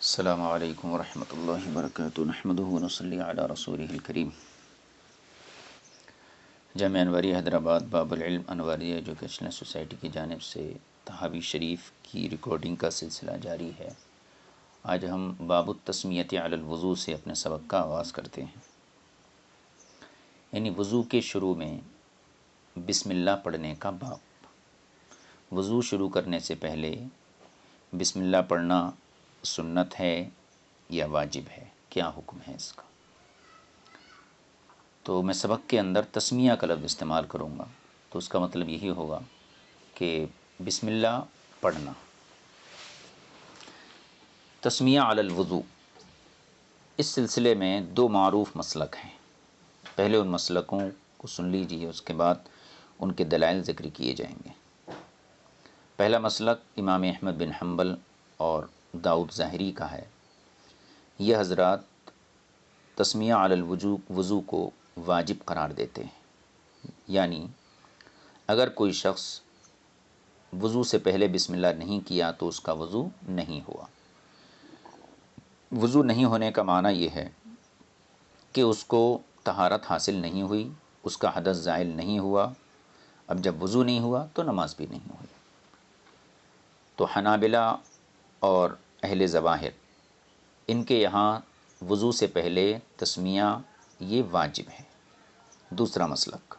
السلام علیکم ورحمۃ اللہ وبرکاتہ نحمدہ ونصلی علی رسولہ الکریم۔ جامعہ انواری حیدرآباد باب العلم انواری ایجوکیشنل سوسائٹی کی جانب سے تحاوی شریف کی ریکارڈنگ کا سلسلہ جاری ہے۔ آج ہم باب التسمیۃ علی الوضوء سے اپنے سبق کا آغاز کرتے ہیں، یعنی وضو کے شروع میں بسم اللہ پڑھنے کا باب۔ وضو شروع کرنے سے پہلے بسم اللہ پڑھنا سنت ہے یا واجب ہے، کیا حکم ہے اس کا؟ تو میں سبق کے اندر تسمیہ کا لفظ استعمال کروں گا، تو اس کا مطلب یہی ہوگا کہ بسم اللہ پڑھنا۔ تسمیہ علی الوضوء، اس سلسلے میں دو معروف مسلک ہیں۔ پہلے ان مسلکوں کو سن لیجیے، اس کے بعد ان کے دلائل ذکر کیے جائیں گے۔ پہلا مسلک امام احمد بن حنبل اور داؤد ظاہری کا ہے۔ یہ حضرات تسمیہ علی الوضوء کو واجب قرار دیتے ہیں، یعنی اگر کوئی شخص وضو سے پہلے بسم اللہ نہیں کیا تو اس کا وضو نہیں ہوا۔ وضو نہیں ہونے کا معنی یہ ہے کہ اس کو طہارت حاصل نہیں ہوئی، اس کا حدث زائل نہیں ہوا۔ اب جب وضو نہیں ہوا تو نماز بھی نہیں ہوئی۔ تو حنابلہ اور اہل ظواہر، ان کے یہاں وضو سے پہلے تسمیہ یہ واجب ہے۔ دوسرا مسلک،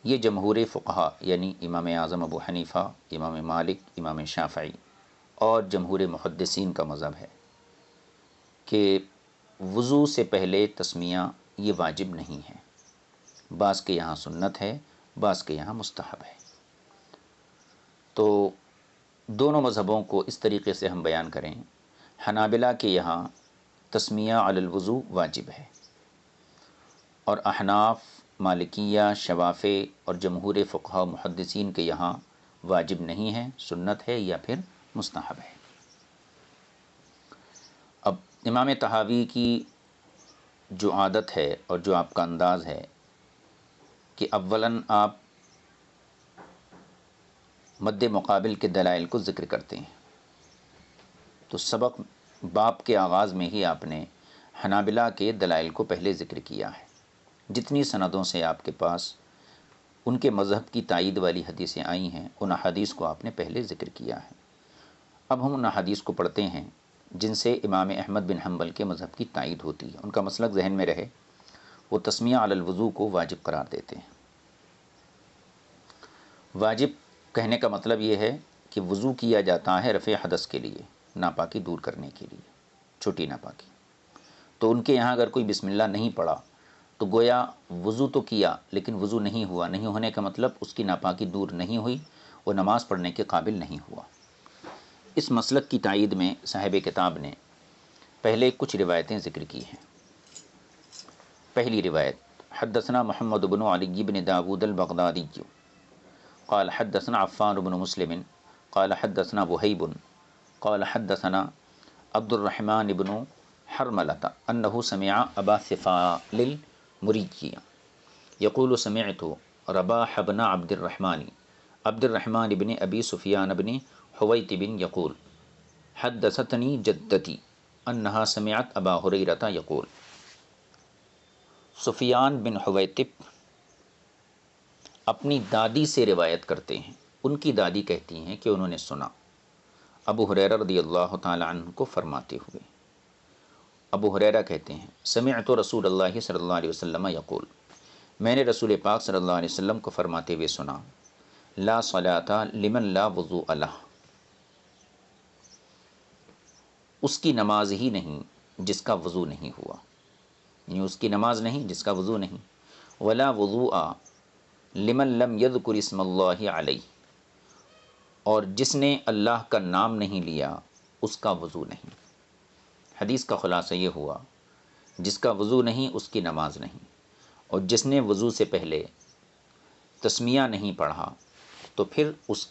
یہ جمہور فقہا یعنی امام اعظم ابو حنیفہ، امام مالک، امام شافعی اور جمہور محدثین کا مذہب ہے کہ وضو سے پہلے تسمیہ یہ واجب نہیں ہے۔ بعض کے یہاں سنت ہے، بعض کے یہاں مستحب ہے۔ تو دونوں مذہبوں کو اس طریقے سے ہم بیان کریں۔ حنابلہ کے یہاں تسمیہ علی الوضوء واجب ہے، اور احناف، مالکیہ، شوافع اور جمہور فقہا محدثین کے یہاں واجب نہیں ہے، سنت ہے یا پھر مستحب ہے۔ اب امام طحاوی کی جو عادت ہے اور جو آپ کا انداز ہے کہ اولاً آپ مد مقابل کے دلائل کو ذکر کرتے ہیں، تو سبق باب کے آغاز میں ہی آپ نے حنابلہ کے دلائل کو پہلے ذکر کیا ہے۔ جتنی سندوں سے آپ کے پاس ان کے مذہب کی تائید والی حدیثیں آئی ہیں، ان احادیث کو آپ نے پہلے ذکر کیا ہے۔ اب ہم ان احادیث کو پڑھتے ہیں جن سے امام احمد بن حنبل کے مذہب کی تائید ہوتی ہے، ان کا مسلک ذہن میں رہے۔ وہ تسمیہ علی الوضوء کو واجب قرار دیتے ہیں۔ واجب کہنے کا مطلب یہ ہے کہ وضو کیا جاتا ہے رفع حدث کے لیے، ناپاکی دور کرنے کے لیے، چھوٹی ناپاکی۔ تو ان کے یہاں اگر کوئی بسم اللہ نہیں پڑھا تو گویا وضو تو کیا لیکن وضو نہیں ہوا۔ نہیں ہونے کا مطلب اس کی ناپاکی دور نہیں ہوئی، وہ نماز پڑھنے کے قابل نہیں ہوا۔ اس مسلک کی تائید میں صاحب کتاب نے پہلے کچھ روایتیں ذکر کی ہیں۔ پہلی روایت، حدثنا محمد بن علی بن داود البغدادی قال حدثنا عفان بن مسلم قال حدثنا وہیب قال حدثنا عبد الرحمن بن حرملة انه سمع ابا ثفال المری يقول سمعت رباح بن عبد الرحمن بن ابی سفیان بن حویتب يقول حدثتنی جدتی انها سمعت ابا ہریرة يقول۔ سفیان بن حویتب اپنی دادی سے روایت کرتے ہیں، ان کی دادی کہتی ہیں کہ انہوں نے سنا ابو ہریرہ رضی اللہ تعالی عنہ کو فرماتے ہوئے۔ ابو ہریرہ کہتے ہیں سمعت رسول اللہ صلی اللہ علیہ وسلم یقول، میں نے رسول پاک صلی اللہ علیہ وسلم کو فرماتے ہوئے سنا، لا صلاۃ لمن لا وضوء لہ، اس کی نماز ہی نہیں جس کا وضو نہیں ہوا، یعنی اس کی نماز نہیں جس کا وضو نہیں۔ ولا وضوء لمن لم یذکر اسم اللہ علیہ، اور جس نے اللہ کا نام نہیں لیا اس کا وضو نہیں۔ حدیث کا خلاصہ یہ ہوا، جس کا وضو نہیں اس کی نماز نہیں، اور جس نے وضو سے پہلے تسمیہ نہیں پڑھا تو پھر اس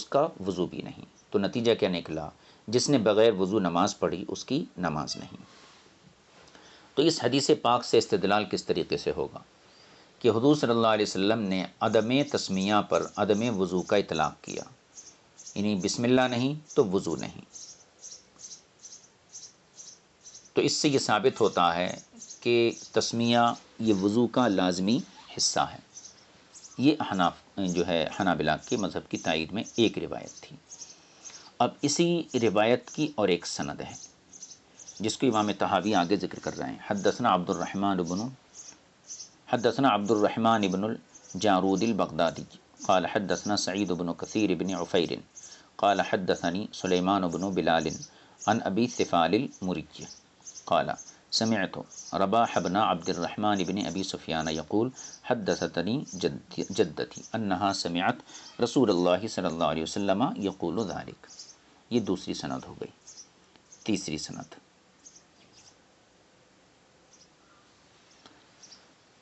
کا وضو بھی نہیں۔ تو نتیجہ کیا نکلا؟ جس نے بغیر وضو نماز پڑھی اس کی نماز نہیں۔ تو اس حدیث پاک سے استدلال کس طریقے سے ہوگا کہ حضور صلی اللہ علیہ وسلم نے عدم تسمیہ پر عدم وضو کا اطلاق کیا، یعنی بسم اللہ نہیں تو وضو نہیں۔ تو اس سے یہ ثابت ہوتا ہے کہ تسمیہ یہ وضو کا لازمی حصہ ہے۔ یہ احناف جو ہے حنابلہ کے مذہب کی تائید میں ایک روایت تھی۔ اب اسی روایت کی اور ایک سند ہے جس کو امام طحاوی آگے ذکر کر رہے ہیں۔ حدثنا عبد الرحمن بن الجارود البغدادی قال حدثنا سعید بن کثیر بن عفیر قال حدثني سلیمان بن بلال عن ابی ثفال المری قال سمعت رباح بن عبد الرحمن بن ابی سفیان یقول حدثتنی جدتی انہا سمعت رسول اللہ صلی اللہ علیہ وسلم یقول ذلک۔ یہ دوسری سند ہو گئی۔ تیسری سند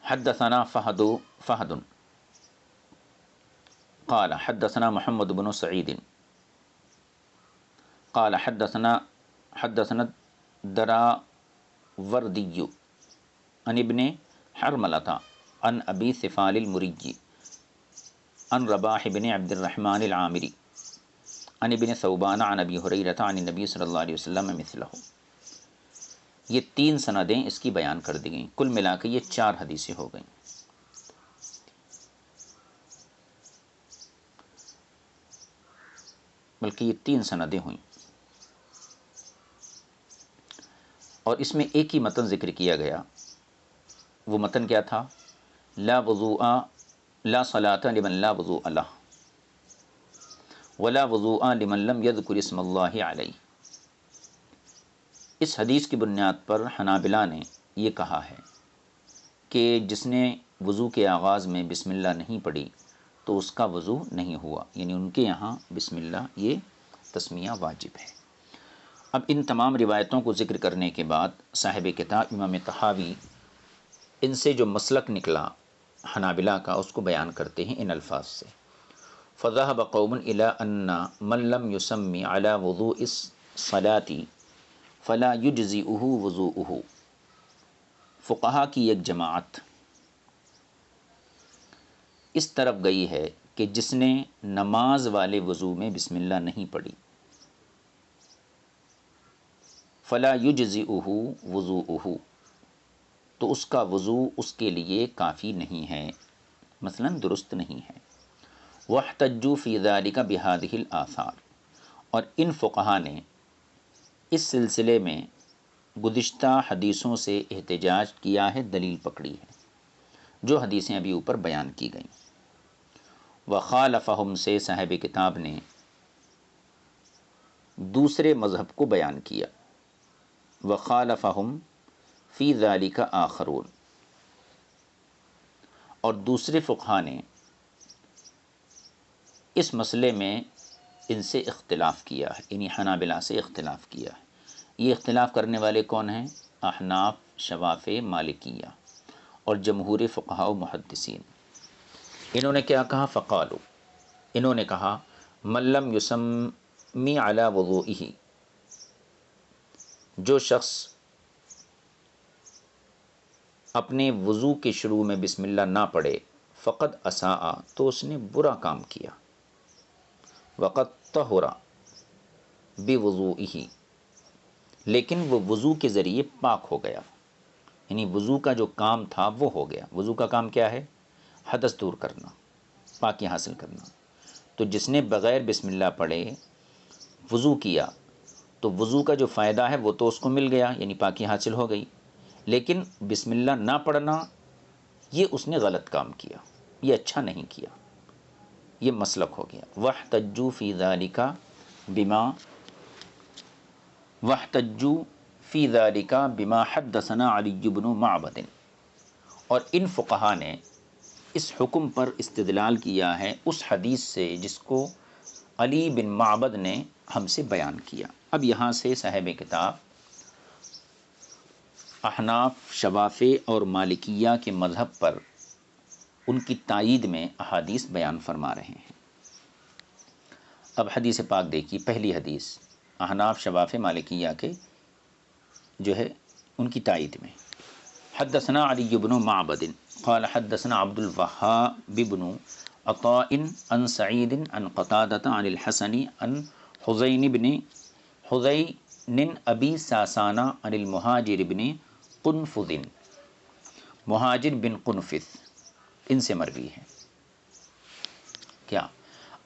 حدثنا فہد قال حدثنا محمد بن سعید قال حدثنا دراوردی عن ابن حرملة عن ابی ثفال المری عن رباح بن عبد الرحمن العامری عن ابن ثوبان عن ابی ہریرہ عن النبی صلی اللہ علیہ وسلم مثلہ۔ یہ تین سندیں اس کی بیان کر دی گئیں، کل ملا کے یہ 4 حدیثیں ہو گئیں۔ بلکہ یہ 3 سندیں ہوئیں، اور اس میں ایک ہی متن ذکر کیا گیا۔ وہ متن کیا تھا؟ لا صلاۃ لمن لا وضوء لہ ولا وضوء لمن لم یذکر اسم اللہ علیہ۔ اس حدیث کی بنیاد پر حنابلہ نے یہ کہا ہے کہ جس نے وضو کے آغاز میں بسم اللہ نہیں پڑھی تو اس کا وضو نہیں ہوا، یعنی ان کے یہاں بسم اللہ یہ تسمیہ واجب ہے۔ اب ان تمام روایتوں کو ذکر کرنے کے بعد صاحب کتاب امام طحاوی ان سے جو مسلک نکلا حنابلہ کا اس کو بیان کرتے ہیں ان الفاظ سے۔ فذهب قوم الى ان من لم يسمي على وضوء الصلاة فلا يجزئه وضوءه۔ فقہا کی ایک جماعت اس طرف گئی ہے کہ جس نے نماز والے وضو میں بسم اللہ نہیں پڑھی فلا یجزئہ وضوءہ، تو اس کا وضو اس کے لیے کافی نہیں ہے، مثلا درست نہیں ہے۔ واحتجوا فی ذلک بہذہ الآثار، اور ان فقہا نے اس سلسلے میں گزشتہ حدیثوں سے احتجاج کیا ہے، دلیل پکڑی ہے جو حدیثیں ابھی اوپر بیان کی گئیں۔ وخالفہم سے صاحب کتاب نے دوسرے مذہب کو بیان کیا۔ وخالفہم فی ذالک آخرون، اور دوسرے فقہا نے اس مسئلے میں ان سے اختلاف کیا ہے، یعنی حنابلہ سے اختلاف کیا ہے۔ یہ اختلاف کرنے والے کون ہیں؟ احناف، شوافع، مالکیہ اور جمہور فقہاء و محدثین۔ انہوں نے کیا کہا؟ فقالو، انہوں نے کہا من لم یسمی علی وضوئہ، جو شخص اپنے وضو کے شروع میں بسم اللہ نہ پڑھے، فقد اساء، تو اس نے برا کام کیا، وقد طہر بوضوئہ، لیکن وہ وضو کے ذریعے پاک ہو گیا، یعنی وضو کا جو کام تھا وہ ہو گیا۔ وضو کا کام کیا ہے؟ حدث دور کرنا، پاکی حاصل کرنا۔ تو جس نے بغیر بسم اللہ پڑھے وضو کیا تو وضو کا جو فائدہ ہے وہ تو اس کو مل گیا، یعنی پاکی حاصل ہو گئی، لیکن بسم اللہ نہ پڑھنا یہ اس نے غلط کام کیا، یہ اچھا نہیں کیا، یہ مسلک ہو گیا۔ واحتجوا فی ذالک بما حدثنا علی بن معبد، اور ان فقہا نے اس حکم پر استدلال کیا ہے اس حدیث سے جس کو علی بن معبد نے ہم سے بیان کیا۔ اب یہاں سے صاحب کتاب احناف، شوافع اور مالکیہ کے مذہب پر ان کی تائید میں احادیث بیان فرما رہے ہیں۔ اب حدیث پاک دیکھیے، پہلی حدیث احناف، شوافع، مالکیہ کے جو ہے ان کی تائید میں۔ حدثنا علی بن معبد قال حدثنا عبد الوهاب بن عطاء عن سعید عن قتادة عن الحسن عن حذین نن ابی ساسانہ عن المہاجر بن قنفذ، مہاجر بن قنفذ ان سے مروی ہے کیا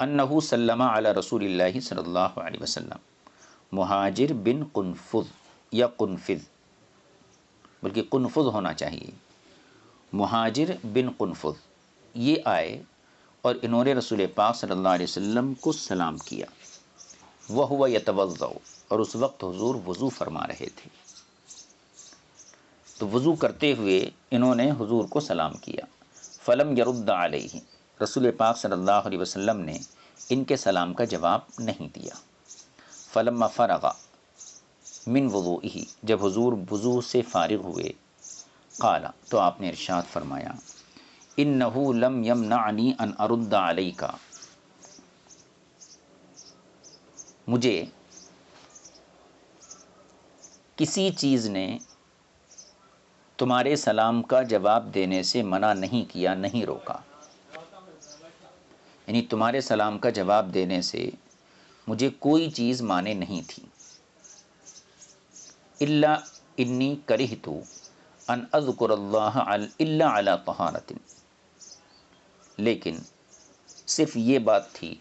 انہو سلم علی رسول اللہ صلی اللہ علیہ وسلم، مہاجر بن قنفذ یا قنفذ بلکہ قنفذ ہونا چاہیے، مہاجر بن قنفذ یہ آئے اور انہوں نے رسول پاک صلی اللہ علیہ وسلم کو سلام کیا، وہو یتوضأ اور اس وقت حضور وضو فرما رہے تھے، تو وضو کرتے ہوئے انہوں نے حضور کو سلام کیا، فلم یرد علیہ رسول پاک صلی اللہ علیہ وسلم نے ان کے سلام کا جواب نہیں دیا، فلما فرغ من وضوئہ جب حضور وضو سے فارغ ہوئے، قال تو آپ نے ارشاد فرمایا، انہ لم یمنعنی ان ارد علیک، مجھے کسی چیز نے تمہارے سلام کا جواب دینے سے منع نہیں کیا، نہیں روکا، یعنی تمہارے سلام کا جواب دینے سے مجھے کوئی چیز مانے نہیں تھی، الا انی کرہت ان اذکر اللہ الا علی طہارۃ، لیکن صرف یہ بات تھی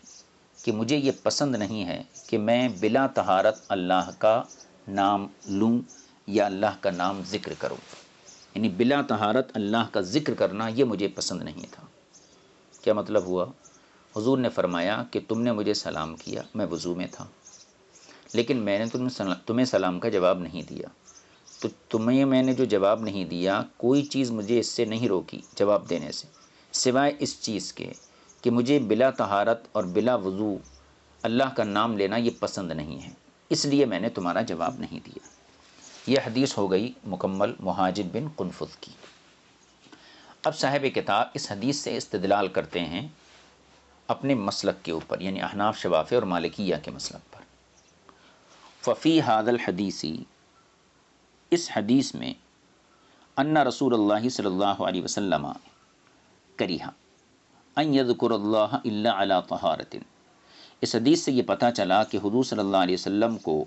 کہ مجھے یہ پسند نہیں ہے کہ میں بلا طہارت اللہ کا نام لوں یا اللہ کا نام ذکر کروں، یعنی بلا طہارت اللہ کا ذکر کرنا یہ مجھے پسند نہیں تھا۔ کیا مطلب ہوا؟ حضور نے فرمایا کہ تم نے مجھے سلام کیا، میں وضو میں تھا، لیکن میں نے تمہیں سلام کا جواب نہیں دیا، تو تمہیں میں نے جو جواب نہیں دیا کوئی چیز مجھے اس سے نہیں روکی جواب دینے سے، سوائے اس چیز کے کہ مجھے بلا طہارت اور بلا وضو اللہ کا نام لینا یہ پسند نہیں ہے، اس لیے میں نے تمہارا جواب نہیں دیا۔ یہ حدیث ہو گئی مکمل مہاجر بن قنفذ کی۔ اب صاحب کتاب اس حدیث سے استدلال کرتے ہیں اپنے مسلک کے اوپر، یعنی احناف، شوافی اور مالکیہ کے مسلک پر۔ ففی ھذا الحدیث، اس حدیث میں، ان رسول اللہ صلی اللہ علیہ وسلم کریہ ان یذکر اللہ الا علی طہارۃ، اس حدیث سے یہ پتہ چلا کہ حضور صلی اللہ علیہ وسلم کو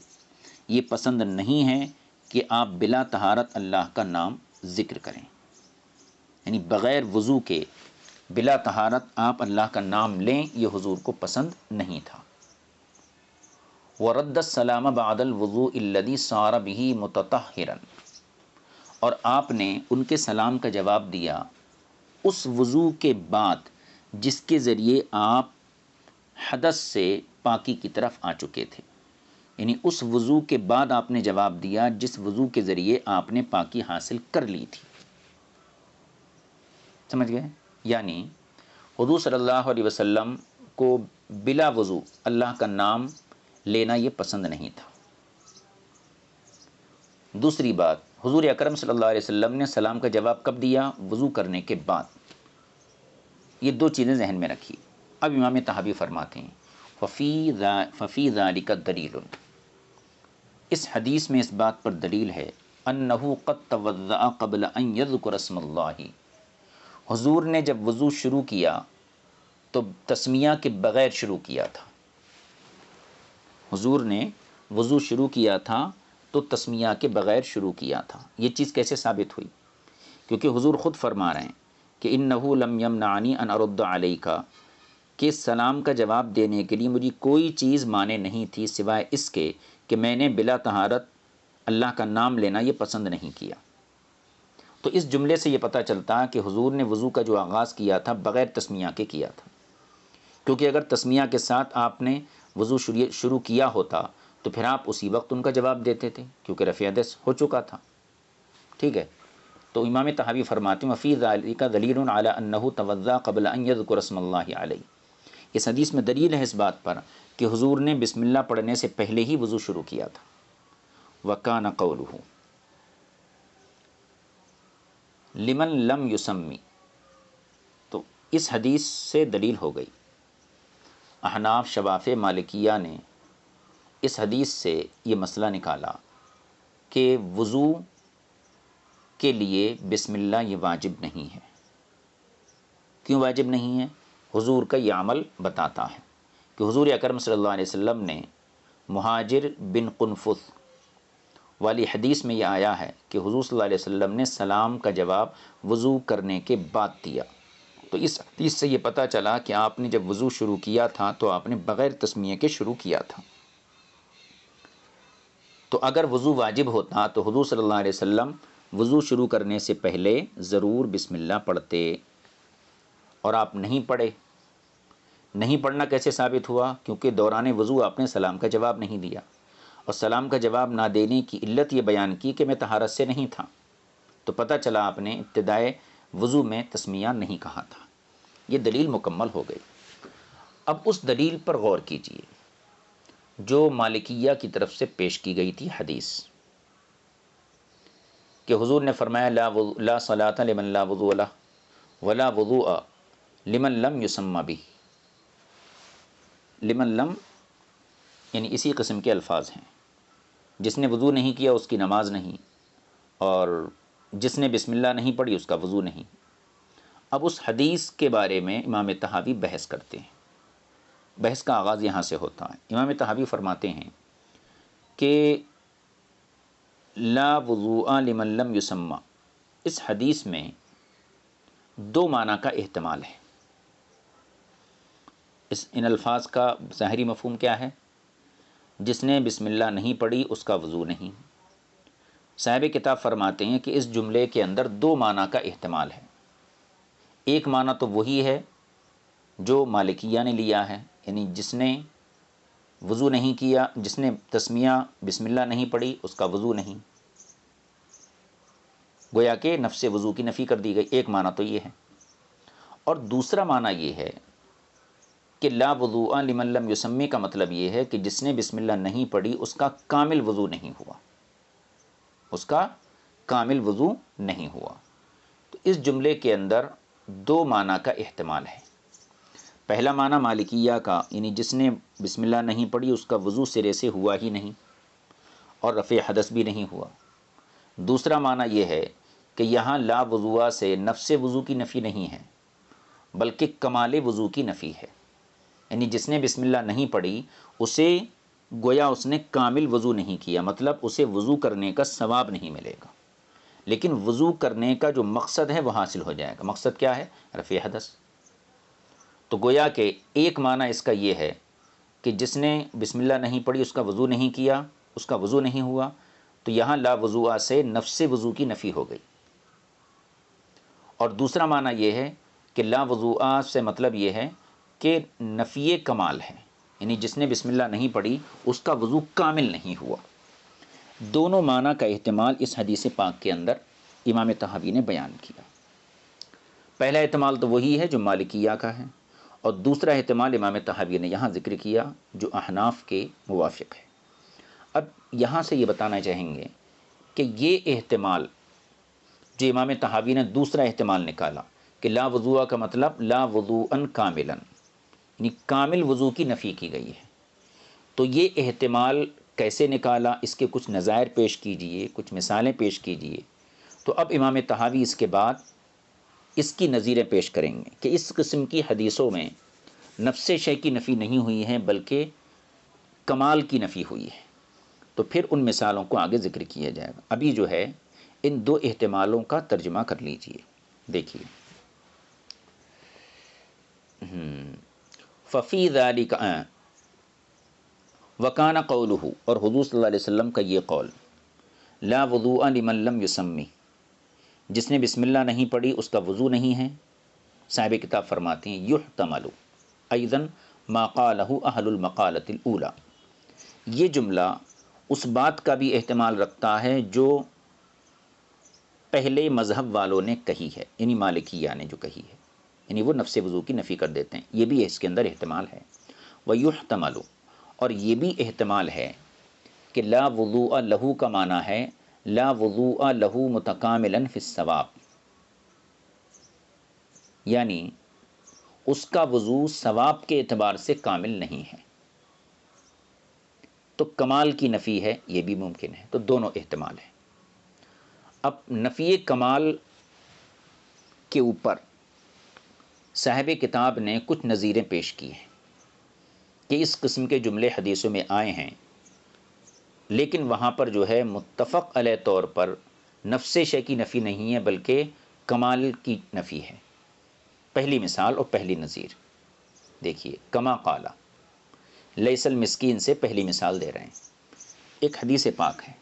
یہ پسند نہیں ہے کہ آپ بلا طہارت اللہ کا نام ذکر کریں، یعنی بغیر وضو کے بلا طہارت آپ اللہ کا نام لیں، یہ حضور کو پسند نہیں تھا۔ وَرَدَّ السَّلَامَ بَعْدَ الْوُضُوءِ الَّذِي صَارَ بِهِ مُتَطَهِّرًا، اور آپ نے ان کے سلام کا جواب دیا اس وضو کے بعد جس کے ذریعے آپ حدث سے پاکی کی طرف آ چکے تھے، یعنی اس وضو کے بعد آپ نے جواب دیا جس وضو کے ذریعے آپ نے پاکی حاصل کر لی تھی، سمجھ گئے؟ یعنی حضور صلی اللہ علیہ وسلم کو بلا وضو اللہ کا نام لینا یہ پسند نہیں تھا۔ دوسری بات، حضور اکرم صلی اللہ علیہ وسلم نے سلام کا جواب کب دیا؟ وضو کرنے کے بعد۔ یہ دو چیزیں ذہن میں رکھی۔ اب امام طحاوی فرماتے ہیں ففی ذالک دلیل، اس حدیث میں اس بات پر دلیل ہے انہ قد توضأ قبل ان یذکر اسم اللہ، حضور نے جب وضو شروع کیا تو تسمیہ کے بغیر شروع کیا تھا، حضور نے وضو شروع کیا تھا تو تسمیہ کے بغیر شروع کیا تھا۔ یہ چیز کیسے ثابت ہوئی؟ کیونکہ حضور خود فرما رہے ہیں کہ انہ لم یمنعنی ان ارد علیک، کہ سلام کا جواب دینے کے لیے مجھے کوئی چیز مانے نہیں تھی سوائے اس کے کہ میں نے بلا طہارت اللہ کا نام لینا یہ پسند نہیں کیا۔ تو اس جملے سے یہ پتہ چلتا کہ حضور نے وضو کا جو آغاز کیا تھا بغیر تسمیہ کے کیا تھا، کیونکہ اگر تسمیہ کے ساتھ آپ نے وضو شروع کیا ہوتا تو پھر آپ اسی وقت ان کا جواب دیتے تھے، کیونکہ رفع حدث ہو چکا تھا۔ ٹھیک ہے، تو امام طحاوی فرماتے ہیں وفی ذالک دلیل علی انہ توضأ قبل ان یذکر اسم اللہ علیہ، اس حدیث میں دلیل ہے اس بات پر کہ حضور نے بسم اللہ پڑھنے سے پہلے ہی وضو شروع کیا تھا۔ وکان قولہ لمن لم یسمی، تو اس حدیث سے دلیل ہو گئی، احناف، شوافی، مالکیہ نے اس حدیث سے یہ مسئلہ نکالا کہ وضو کے لیے بسم اللہ یہ واجب نہیں ہے۔ کیوں واجب نہیں ہے؟ حضور کا یہ عمل بتاتا ہے کہ حضور اکرم صلی اللہ علیہ وسلم نے مہاجر بن قنفذ والی حدیث میں یہ آیا ہے کہ حضور صلی اللہ علیہ وسلم نے سلام کا جواب وضو کرنے کے بعد دیا۔ تو اس حدیث سے یہ پتہ چلا کہ آپ نے جب وضو شروع کیا تھا تو آپ نے بغیر تسمیہ کے شروع کیا تھا۔ تو اگر وضو واجب ہوتا تو حضور صلی اللہ علیہ وسلم وضو شروع کرنے سے پہلے ضرور بسم اللہ پڑھتے، اور آپ نہیں پڑھے۔ نہیں پڑھنا کیسے ثابت ہوا؟ کیونکہ دوران وضو آپ نے سلام کا جواب نہیں دیا، اور سلام کا جواب نہ دینے کی علت یہ بیان کی کہ میں طہارت سے نہیں تھا، تو پتہ چلا آپ نے ابتدائے وضو میں تسمیہ نہیں کہا تھا۔ یہ دلیل مکمل ہو گئی۔ اب اس دلیل پر غور کیجئے جو مالکیہ کی طرف سے پیش کی گئی تھی حدیث، کہ حضور نے فرمایا لا صلاۃ لمن لا وضوء لہ ولا وضوء لمن لم یسمى بہ۔ لمن لم یعنی اسی قسم کے الفاظ ہیں، جس نے وضو نہیں کیا اس کی نماز نہیں، اور جس نے بسم اللہ نہیں پڑھی اس کا وضو نہیں۔ اب اس حدیث کے بارے میں امام طحاوی بحث کرتے ہیں۔ بحث کا آغاز یہاں سے ہوتا ہے۔ امام طحاوی فرماتے ہیں کہ لا وضوء لمن لم یسمى، اس حدیث میں دو معنی کا احتمال ہے۔ ان الفاظ کا ظاہری مفہوم کیا ہے؟ جس نے بسم اللہ نہیں پڑھی اس کا وضو نہیں۔ صاحب کتاب فرماتے ہیں کہ اس جملے کے اندر دو معنی کا احتمال ہے۔ ایک معنی تو وہی ہے جو مالکیہ نے لیا ہے، یعنی جس نے وضو نہیں کیا، جس نے تسمیہ بسم اللہ نہیں پڑھی اس کا وضو نہیں، گویا کہ نفس وضو کی نفی کر دی گئی۔ ایک معنی تو یہ ہے، اور دوسرا معنی یہ ہے کہ لا وضوء لمن لم یسمی کا مطلب یہ ہے کہ جس نے بسم اللہ نہیں پڑھی اس کا کامل وضو نہیں ہوا، اس کا کامل وضو نہیں ہوا۔ تو اس جملے کے اندر دو معنی کا احتمال ہے۔ پہلا معنی مالکیہ کا، یعنی جس نے بسم اللہ نہیں پڑھی اس کا وضو سرے سے ہوا ہی نہیں اور رفع حدث بھی نہیں ہوا۔ دوسرا معنی یہ ہے کہ یہاں لا وضوء سے نفس وضو کی نفی نہیں ہے بلکہ کمال وضو کی نفی ہے، یعنی جس نے بسم اللہ نہیں پڑھی اسے گویا اس نے کامل وضو نہیں کیا، مطلب اسے وضو کرنے کا ثواب نہیں ملے گا، لیکن وضو کرنے کا جو مقصد ہے وہ حاصل ہو جائے گا۔ مقصد کیا ہے؟ رفع حدث۔ تو گویا کہ ایک معنی اس کا یہ ہے کہ جس نے بسم اللہ نہیں پڑھی اس کا وضو نہیں کیا، اس کا وضو نہیں ہوا، تو یہاں لا وضوء سے نفس وضو کی نفی ہو گئی۔ اور دوسرا معنی یہ ہے کہ لا وضوء سے مطلب یہ ہے کہ نفی کمال ہے، یعنی جس نے بسم اللہ نہیں پڑھی اس کا وضو کامل نہیں ہوا۔ دونوں معنی کا احتمال اس حدیث پاک کے اندر امام طحاوی نے بیان کیا۔ پہلا احتمال تو وہی ہے جو مالکیہ کا ہے، اور دوسرا احتمال امام طحاوی نے یہاں ذکر کیا جو احناف کے موافق ہے۔ اب یہاں سے یہ بتانا چاہیں گے کہ یہ احتمال جو امام طحاوی نے دوسرا احتمال نکالا کہ لا وضوء کا مطلب لا وضوءً کاملاً، یعنی کامل وضو کی نفی کی گئی ہے، تو یہ احتمال کیسے نکالا؟ اس کے کچھ نظائر پیش کیجئے، کچھ مثالیں پیش کیجئے۔ تو اب امام طحاوی اس کے بعد اس کی نظیریں پیش کریں گے کہ اس قسم کی حدیثوں میں نفس شے کی نفی نہیں ہوئی ہے بلکہ کمال کی نفی ہوئی ہے، تو پھر ان مثالوں کو آگے ذکر کیا جائے گا۔ ابھی جو ہے ان دو احتمالوں کا ترجمہ کر لیجئے۔ دیکھیے، ففی ذالک وکان قولہ، اور حضور صلی اللہ علیہ وسلم کا یہ قول، لا وضوء لمن لم یسمی، جس نے بسم اللہ نہیں پڑھی اس کا وضو نہیں ہے۔ صاحب کتاب فرماتے ہیں یحتمل ایضاً ما قالہ اہل المقالۃ الاولی، یہ جملہ اس بات کا بھی احتمال رکھتا ہے جو پہلے مذہب والوں نے کہی ہے، یعنی مالکیہ نے جو کہی ہے، یعنی وہ نفس وضو کی نفی کر دیتے ہیں، یہ بھی اس کے اندر احتمال ہے۔ ویحتمل، اور یہ بھی احتمال ہے کہ لا وضوء لہ کا معنی ہے لا وضوء لہ متکاملا فی الثواب، یعنی اس کا وضو ثواب کے اعتبار سے کامل نہیں ہے، تو کمال کی نفی ہے، یہ بھی ممکن ہے۔ تو دونوں احتمال ہیں۔ اب نفی کمال کے اوپر صاحب کتاب نے کچھ نظیریں پیش کی ہیں کہ اس قسم کے جملے حدیثوں میں آئے ہیں، لیکن وہاں پر جو ہے متفق علیہ طور پر نفس شے کی نفی نہیں ہے بلکہ کمال کی نفی ہے۔ پہلی مثال اور پہلی نظیر دیکھیے، کما قالا، لیس المسکین سے پہلی مثال دے رہے ہیں، ایک حدیث پاک ہے،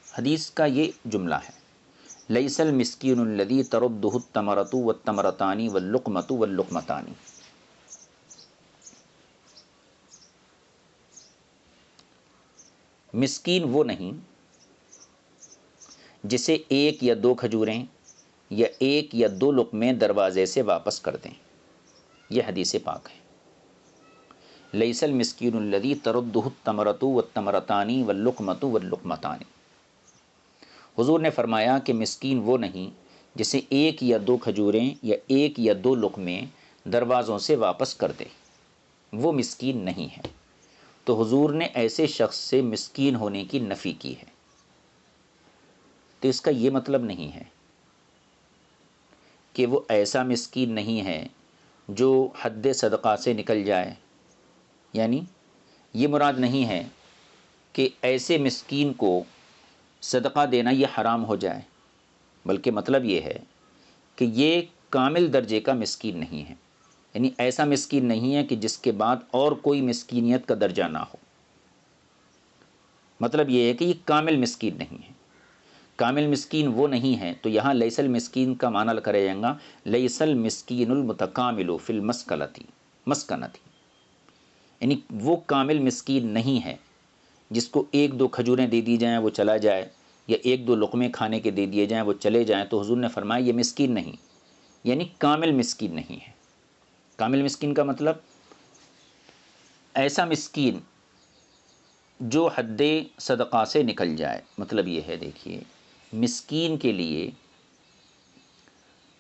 حدیث کا یہ جملہ ہے، لیس المسکین الذی تردہ التمرۃ والتمرتان واللقمۃ واللقمتان۔ مسکین وہ نہیں جسے ایک یا دو کھجوریں یا ایک یا دو لقمے دروازے سے واپس کر دیں، یہ حدیث پاک ہے۔ لیس المسکین الذی تردہ التمرۃ والتمرتان واللقمۃ واللقمتان۔ حضور نے فرمایا کہ مسکین وہ نہیں جسے ایک یا دو کھجوریں یا ایک یا دو لقمے دروازوں سے واپس کر دے، وہ مسکین نہیں ہے۔ تو حضور نے ایسے شخص سے مسکین ہونے کی نفی کی ہے۔ تو اس کا یہ مطلب نہیں ہے کہ وہ ایسا مسکین نہیں ہے جو حد صدقہ سے نکل جائے، یعنی یہ مراد نہیں ہے کہ ایسے مسکین کو صدقہ دینا یہ حرام ہو جائے، بلکہ مطلب یہ ہے کہ یہ کامل درجے کا مسکین نہیں ہے، یعنی ایسا مسکین نہیں ہے کہ جس کے بعد اور کوئی مسکینیت کا درجہ نہ ہو۔ مطلب یہ ہے کہ یہ کامل مسکین نہیں ہے۔ کامل مسکین وہ نہیں ہے، تو یہاں لیس المسکین کا معنی کرے جائے گا لیس المسکین المتکامل فی المسکنۃ، یعنی وہ کامل مسکین نہیں ہے جس کو ایک دو کھجوریں دے دی جائیں وہ چلا جائے، یا ایک دو لقمے کھانے کے دے دیے جائیں وہ چلے جائیں، تو حضور نے فرمایا یہ مسکین نہیں، یعنی کامل مسکین نہیں ہے۔ کامل مسکین کا مطلب ایسا مسکین جو حد صدقہ سے نکل جائے۔ مطلب یہ ہے، دیکھیے، مسکین کے لیے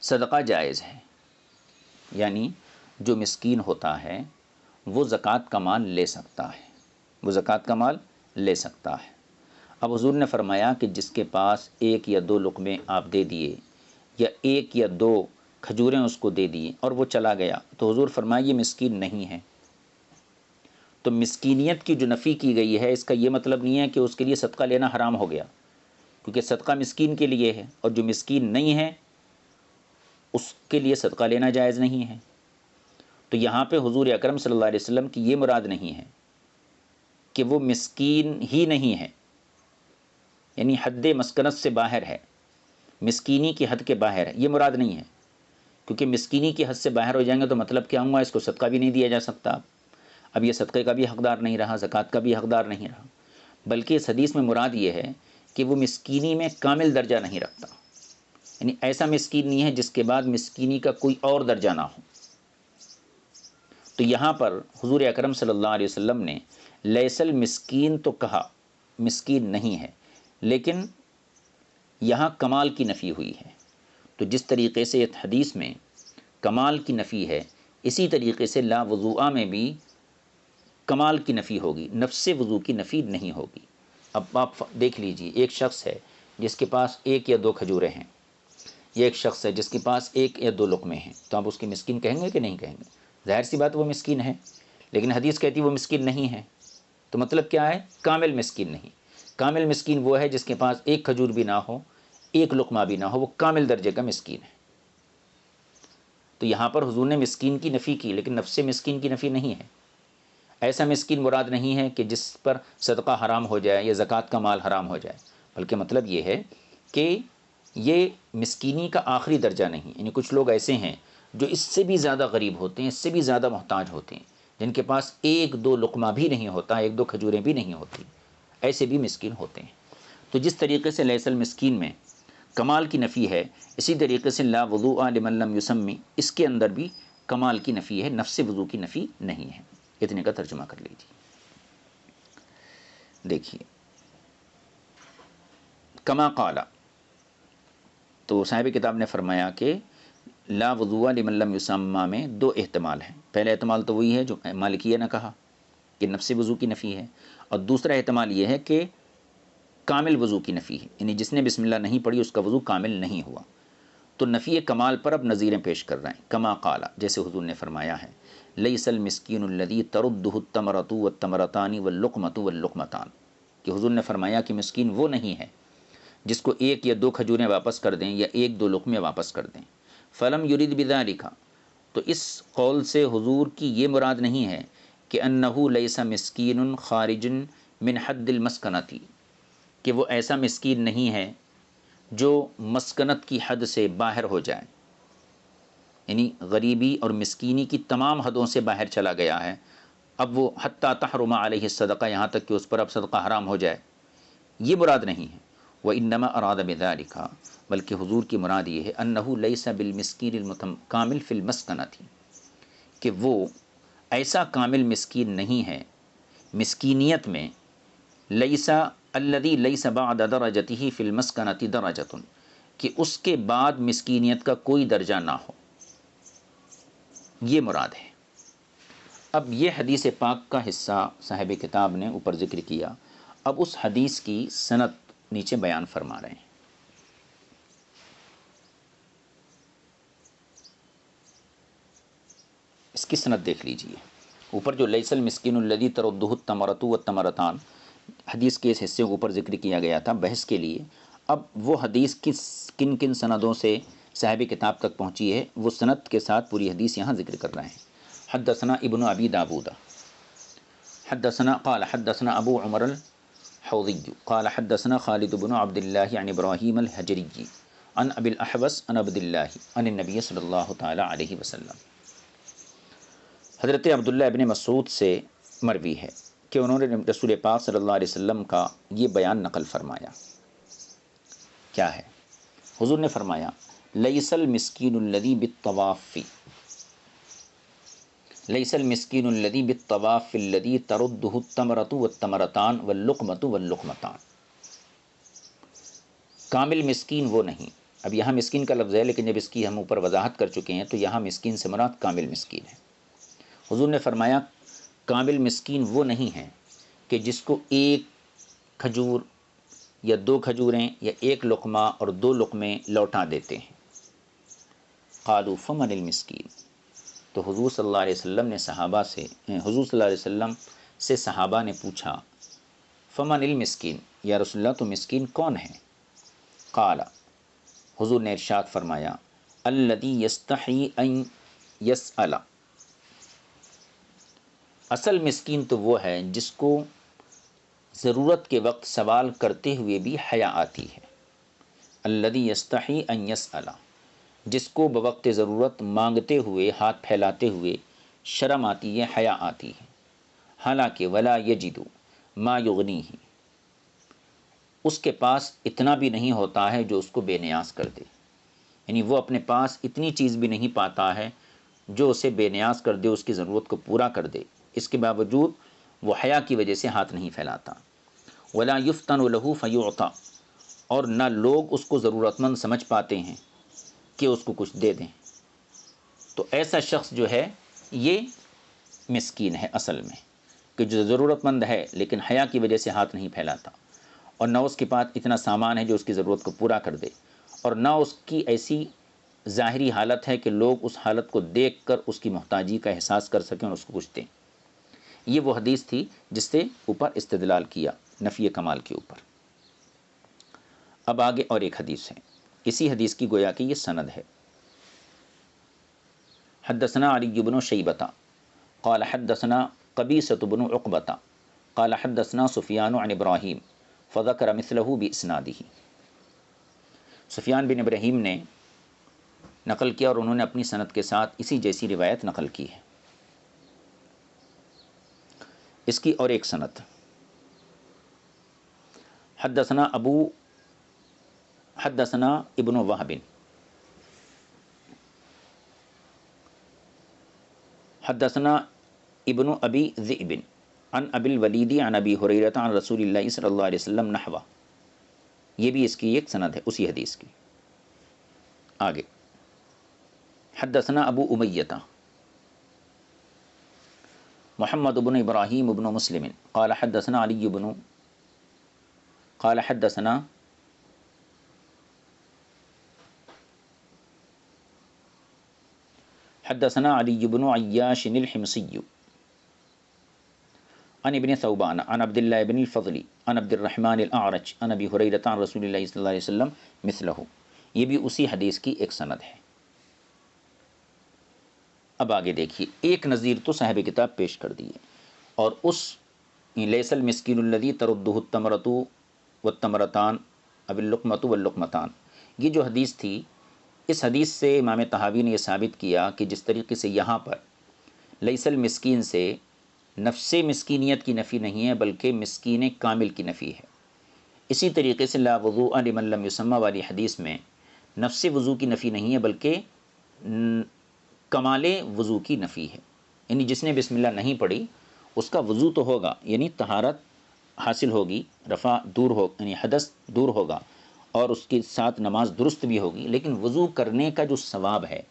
صدقہ جائز ہے، یعنی جو مسکین ہوتا ہے وہ زکوٰۃ کا مال لے سکتا ہے، وہ زکوٰۃ کا مال لے سکتا ہے۔ اب حضور نے فرمایا کہ جس کے پاس ایک یا دو لقمے آپ دے دیے یا ایک یا دو کھجوریں اس کو دے دیے اور وہ چلا گیا، تو حضور فرمایا یہ مسکین نہیں ہے۔ تو مسکینیت کی جو نفی کی گئی ہے اس کا یہ مطلب نہیں ہے کہ اس کے لیے صدقہ لینا حرام ہو گیا، کیونکہ صدقہ مسکین کے لیے ہے، اور جو مسکین نہیں ہے اس کے لیے صدقہ لینا جائز نہیں ہے۔ تو یہاں پہ حضور اکرم صلی اللہ علیہ وسلم کی یہ مراد نہیں ہے کہ وہ مسکین ہی نہیں ہے، یعنی حد مسکنت سے باہر ہے، مسکینی کی حد کے باہر ہے، یہ مراد نہیں ہے، کیونکہ مسکینی کی حد سے باہر ہو جائیں گے تو مطلب کیا ہوا، اس کو صدقہ بھی نہیں دیا جا سکتا، اب یہ صدقے کا بھی حقدار نہیں رہا، زکوٰۃ کا بھی حقدار نہیں رہا، بلکہ اس حدیث میں مراد یہ ہے کہ وہ مسکینی میں کامل درجہ نہیں رکھتا، یعنی ایسا مسکین نہیں ہے جس کے بعد مسکینی کا کوئی اور درجہ نہ ہو۔ تو یہاں پر حضور اکرم صلی اللہ علیہ وسلم نے لیس المسکین تو کہا، مسکین نہیں ہے، لیکن یہاں کمال کی نفی ہوئی ہے۔ تو جس طریقے سے اس حدیث میں کمال کی نفی ہے، اسی طریقے سے لا وضوء میں بھی کمال کی نفی ہوگی، نفس وضو کی نفی نہیں ہوگی۔ اب آپ دیکھ لیجئے، ایک شخص ہے جس کے پاس ایک یا دو کھجوریں ہیں، یہ ایک شخص ہے جس کے پاس ایک یا دو لقمے ہیں، تو آپ اس کی مسکین کہیں گے کہ نہیں کہیں گے؟ ظاہر سی بات وہ مسکین ہے، لیکن حدیث کہتی وہ مسکین نہیں ہے، تو مطلب کیا ہے؟ کامل مسکین نہیں۔ کامل مسکین وہ ہے جس کے پاس ایک کھجور بھی نہ ہو، ایک لقمہ بھی نہ ہو، وہ کامل درجے کا مسکین ہے۔ تو یہاں پر حضور نے مسکین کی نفی کی، لیکن نفس مسکین کی نفی نہیں ہے۔ ایسا مسکین مراد نہیں ہے کہ جس پر صدقہ حرام ہو جائے یا زکوٰۃ کا مال حرام ہو جائے، بلکہ مطلب یہ ہے کہ یہ مسکینی کا آخری درجہ نہیں، یعنی کچھ لوگ ایسے ہیں جو اس سے بھی زیادہ غریب ہوتے ہیں، اس سے بھی زیادہ محتاج ہوتے ہیں، جن کے پاس ایک دو لقمہ بھی نہیں ہوتا، ایک دو کھجوریں بھی نہیں ہوتی، ایسے بھی مسکین ہوتے ہیں۔ تو جس طریقے سے لیس المسکین میں کمال کی نفی ہے، اسی طریقے سے لا وضوء لمن لم یسمی، اس کے اندر بھی کمال کی نفی ہے، نفس وضو کی نفی نہیں ہے۔ اتنے کا ترجمہ کر لیجیے۔ دیکھیے، کما قالا، تو صاحب کتاب نے فرمایا کہ لا وضوء لمن لم یسمى میں دو احتمال ہیں۔ پہلا احتمال تو وہی ہے جو مالکیہ نے کہا کہ نفس وضو کی نفی ہے، اور دوسرا احتمال یہ ہے کہ کامل وضو کی نفی ہے، یعنی جس نے بسم اللہ نہیں پڑھی اس کا وضو کامل نہیں ہوا۔ تو نفی کمال پر اب نظیریں پیش کر رہے ہیں۔ کما قالا، جیسے حضور نے فرمایا ہے، لیس المسکین الذی تردہ التمرۃ والتمرتان واللقمۃ واللقمتان، کہ حضور نے فرمایا کہ مسکین وہ نہیں ہے جس کو ایک یا دو کھجوریں واپس کر دیں یا ایک دو لقمے واپس کر دیں. فلم یرید بذالک، تو اس قول سے حضور کی یہ مراد نہیں ہے کہ انہ لیس مسکین خارج من حد المسکنتی، کہ وہ ایسا مسکین نہیں ہے جو مسکنت کی حد سے باہر ہو جائے، یعنی غریبی اور مسکینی کی تمام حدوں سے باہر چلا گیا ہے، اب وہ حتیٰ تحرم علیہ الصدقہ، یہاں تک کہ اس پر اب صدقہ حرام ہو جائے، یہ مراد نہیں ہے. وَإِنَّمَا أَرَادَ بِذَلِكَ، بلکہ حضور کی مراد یہ ہے أَنَّهُ لَيْسَ بِالْمِسْكِينِ الْكَامِلِ فِي الْمَسْكَنَةِ، کہ وہ ایسا کامل مسکین نہیں ہے مسکینیت میں، لیسا الذی لیس بعد درجته فی المسکنۃ درجۃ، کہ اس کے بعد مسکینیت کا کوئی درجہ نہ ہو، یہ مراد ہے. اب یہ حدیث پاک کا حصہ صاحب کتاب نے اوپر ذکر کیا، اب اس حدیث کی سند نیچے بیان فرما رہے ہیں. اس کی سند دیکھ لیجئے، اوپر جو لیس المسکین الذی تردہ التمرۃ والتمرتان، حدیث کے اس حصے کو اوپر ذکر کیا گیا تھا بحث کے لیے. اب وہ حدیث کن کن سندوں سے صاحب کتاب تک پہنچی ہے، وہ سند کے ساتھ پوری حدیث یہاں ذکر کر رہے ہیں. حدثنا ابن ابی داود حدثنا قال حدثنا ابو عمر الحوضی قال حدثنا خالد بن عبد اللہ عن ابراہیم الحجری عن ابی الاحوص عن عبد اللہ عن النبی صلی اللہ تعالی علیہ وسلم. حضرت عبداللہ ابن مسعود سے مروی ہے کہ انہوں نے رسول پاک صلی اللہ علیہ وسلم کا یہ بیان نقل فرمایا. کیا ہے؟ حضور نے فرمایا لیس المسکین الذی بالطواف، لیس المسکین الذی بالطواف الذی تردہ التمرۃ والتمرتان واللقمۃ واللقمتان، کامل مسکین وہ نہیں. اب یہاں مسکین کا لفظ ہے، لیکن جب اس کی ہم اوپر وضاحت کر چکے ہیں تو یہاں مسکین سے مراد کامل مسکین ہے. حضور نے فرمایا کامل مسکین وہ نہیں ہے کہ جس کو ایک کھجور یا دو کھجوریں یا ایک لقمہ اور دو لقمے لوٹا دیتے ہیں. قالوا فمن المسکین، تو حضور صلی اللہ علیہ وسلم نے حضور صلی اللہ علیہ وسلم سے صحابہ نے پوچھا فمن المسکین، یا رسول اللہ تو مسکین کون ہے؟ قال، حضور نے ارشاد فرمایا الذی یستحی ان یسأل، اصل مسکین تو وہ ہے جس کو ضرورت کے وقت سوال کرتے ہوئے بھی حیا آتی ہے. الذی یستحی ان یسأل، جس کو بوقت ضرورت مانگتے ہوئے، ہاتھ پھیلاتے ہوئے شرم آتی ہے، حیا آتی ہے. حالانکہ ولا یجد ما یغنیہ، اس کے پاس اتنا بھی نہیں ہوتا ہے جو اس کو بے نیاز کر دے، یعنی وہ اپنے پاس اتنی چیز بھی نہیں پاتا ہے جو اسے بے نیاز کر دے، اس کی ضرورت کو پورا کر دے. اس کے باوجود وہ حیا کی وجہ سے ہاتھ نہیں پھیلاتا. ولا یفتن لہ فیعطی، اور نہ لوگ اس کو ضرورت مند سمجھ پاتے ہیں کہ اس کو کچھ دے دیں. تو ایسا شخص جو ہے یہ مسکین ہے اصل میں، کہ جو ضرورت مند ہے لیکن حیا کی وجہ سے ہاتھ نہیں پھیلاتا، اور نہ اس کے پاس اتنا سامان ہے جو اس کی ضرورت کو پورا کر دے، اور نہ اس کی ایسی ظاہری حالت ہے کہ لوگ اس حالت کو دیکھ کر اس کی محتاجی کا احساس کر سکیں اور اس کو کچھ دیں. یہ وہ حدیث تھی جس سے اوپر استدلال کیا نفی کمال کے اوپر. اب آگے اور ایک حدیث ہے، اسی حدیث کی گویا کہ یہ سند ہے. حدثنا علی بن شیبۃ قال حدثنا قبیصۃ بن عقبۃ قال حدثنا سفیان عن ابراہیم فذکر مثلہ باسنادہ. سفیان بن ابراہیم نے نقل کیا اور انہوں نے اپنی سند کے ساتھ اسی جیسی روایت نقل کی ہے. اس کی اور ایک سند، حدثنا ابن وہب حدثنا ابن ابی ذئب عن ابی الولید عن ابی ہریرہ عن رسول اللہ صلی اللہ علیہ وسلم نحوہ. یہ بھی اس کی ایک سند ہے اسی حدیث کی. آگے حدثنا ابو امیہ محمد بن ابراہیم بن مسلم قال حدثنا علی بن قال حدثنا علی بن عیاش الحمصی عن ابن ثوبان عن عبد الله بن الفضل عن عبد الرحمن الاعرج عن ابي هريرة عن رسول اللہ صلی اللہ علیہ وسلم مثلہ، یہ بھی اسی حدیث کی ایک سند ہے۔ اب آگے دیکھیے، ایک نظیر تو صاحب کتاب پیش کر دیے، اور اس لیس المسکین الذی تردہ التمرۃ والتمرتان اب اللقمۃ واللقمتان، یہ جو حدیث تھی، اس حدیث سے امام طحاوی نے یہ ثابت کیا کہ جس طریقے سے یہاں پر لیس المسکین سے نفس مسکینیت کی نفی نہیں ہے بلکہ مسکین کامل کی نفی ہے، اسی طریقے سے لا وضوء لمن لم یسمى والی حدیث میں نفس وضو کی نفی نہیں ہے بلکہ کمال وضو کی نفی ہے، یعنی جس نے بسم اللہ نہیں پڑھی اس کا وضو تو ہوگا، یعنی طہارت حاصل ہوگی، رفع دور ہو، یعنی حدث دور ہوگا، اور اس کے ساتھ نماز درست بھی ہوگی، لیکن وضو کرنے کا جو ثواب ہے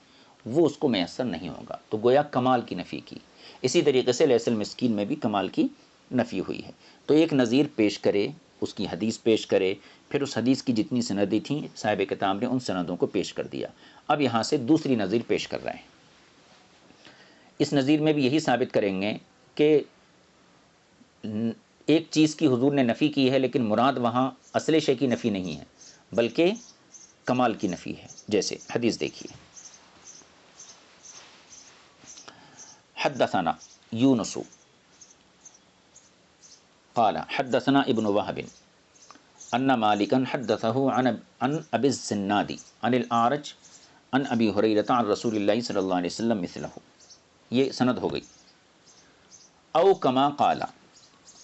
وہ اس کو میسر نہیں ہوگا، تو گویا کمال کی نفی کی۔ اسی طریقے سے لیس المسکین میں بھی کمال کی نفی ہوئی ہے۔ تو ایک نظیر پیش کرے، اس کی حدیث پیش کرے، پھر اس حدیث کی جتنی سندیں تھیں صاحب کتاب نے ان سندوں کو پیش کر دیا۔ اب یہاں سے دوسری نظیر پیش کر رہے ہیں۔ اس نظیر میں بھی یہی ثابت کریں گے کہ ایک چیز کی حضور نے نفی کی ہے، لیکن مراد وہاں اصل شے کی نفی نہیں ہے بلکہ کمال کی نفی ہے۔ جیسے حدیث دیکھیے، حدثنا یونس قال حدثنا ابن وهب ان مالکا حدثه عن ابی الزناد عن الاعرج عن ابی ہریرہ عن رسول اللہ صلی اللہ علیہ وسلم مثلہ، یہ سند ہو گئی۔ او کما قال،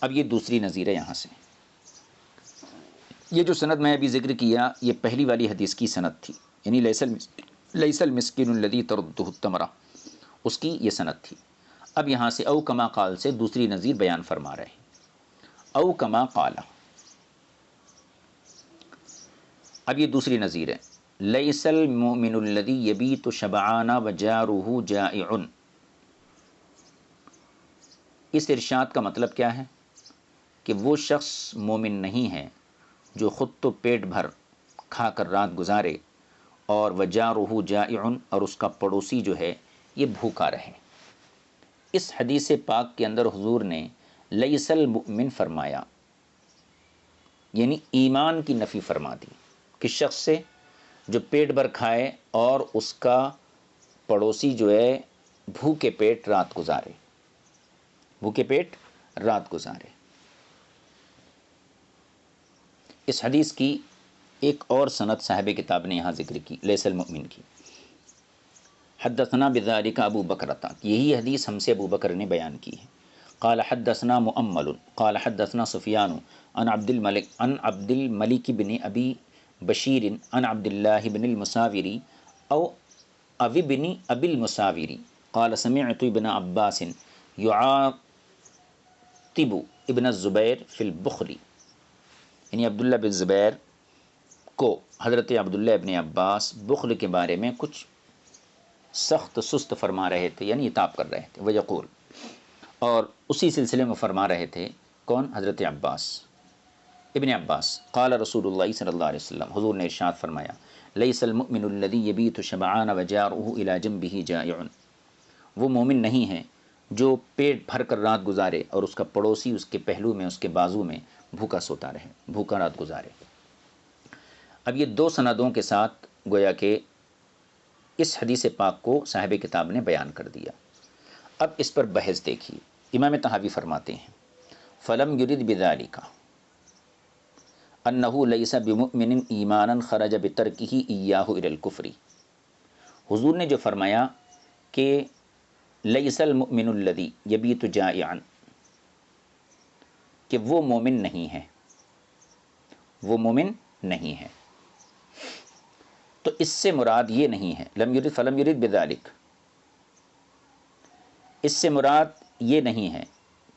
اب یہ دوسری نظیر ہے یہاں سے۔ یہ جو سند میں ابھی ذکر کیا یہ پہلی والی حدیث کی سند تھی، یعنی لیس المسکین الذی تردہ التمرہ، اس کی یہ سند تھی۔ اب یہاں سے او کما قال سے دوسری نظیر بیان فرما رہے ہیں۔ او کما قال، اب یہ دوسری نظیر ہے، لیس المؤمن الذی یبیت شبعان وجارہ جائع۔ اس ارشاد کا مطلب کیا ہے کہ وہ شخص مومن نہیں ہے جو خود تو پیٹ بھر کھا کر رات گزارے اور وجارہ جائع، اور اس کا پڑوسی جو ہے یہ بھوکا رہے۔ اس حدیث پاک کے اندر حضور نے لیس المؤمن فرمایا، یعنی ایمان کی نفی فرما دی، کس شخص سے؟ جو پیٹ بھر کھائے اور اس کا پڑوسی جو ہے بھوکے پیٹ رات گزارے، بھوکے پیٹ رات گزارے۔ اس حدیث کی ایک اور سند صاحب کتاب نے یہاں ذکر کی، لیس المؤمن کی۔ حدثنا بذالک ابو بکرۃ، یہی حدیث ہم سے ابو بکر نے بیان کی ہے۔ قال حدثنا مؤمل قال حدثنا سفیان عن عبد الملک بن ابی بشیر عن عبد اللہ بن المساوری او ابن ابی المساوری قال سمعت ابن عباس یعاتب ابن الزبیر فی البخل، یعنی عبداللہ بن زبیر کو حضرت عبداللہ ابن عباس بخل کے بارے میں کچھ سخت سست فرما رہے تھے، یعنی عتاب کر رہے تھے۔ ویقول، اور اسی سلسلے میں فرما رہے تھے کون؟ حضرت عباس، ابن عباس۔ قال رسول اللہ صلی اللہ علیہ وسلم، حضور نے ارشاد فرمایا، لیس المؤمن الذی یبیت شبعان وجارہ الی جنبہ جائع، وہ مومن نہیں ہے جو پیٹ بھر کر رات گزارے اور اس کا پڑوسی اس کے پہلو میں، اس کے بازو میں بھوکا سوتا رہے، بھوکا رات گزارے۔ اب یہ دو سندوں کے ساتھ گویا کہ اس حدیث پاک کو صاحب کتاب نے بیان کر دیا۔ اب اس پر بحث دیکھیے، امام طحاوی فرماتے ہیں، فلم یرد بذالک انہ لیس بمؤمن ایمانا خرج بترکہ ایاہ الی الکفر، حضور نے جو فرمایا کہ لیس المؤمن الذی یبیت جائعا، کہ وہ مومن نہیں ہے، وہ مومن نہیں ہے، تو اس سے مراد یہ نہیں ہے، فلم یرد بذالک، اس سے مراد یہ نہیں ہے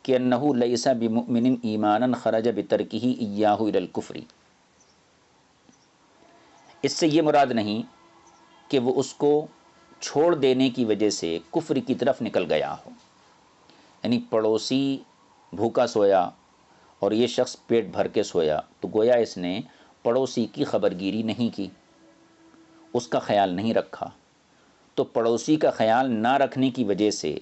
کہ انہ لیس بمؤمن ایمانا خرج بترکہ ایاہ الی الکفر، اس سے یہ مراد نہیں کہ وہ اس کو چھوڑ دینے کی وجہ سے کفر کی طرف نکل گیا ہو، یعنی پڑوسی بھوکا سویا اور یہ شخص پیٹ بھر کے سویا، تو گویا اس نے پڑوسی کی خبرگیری نہیں کی، اس کا خیال نہیں رکھا، تو پڑوسی کا خیال نہ رکھنے کی وجہ سے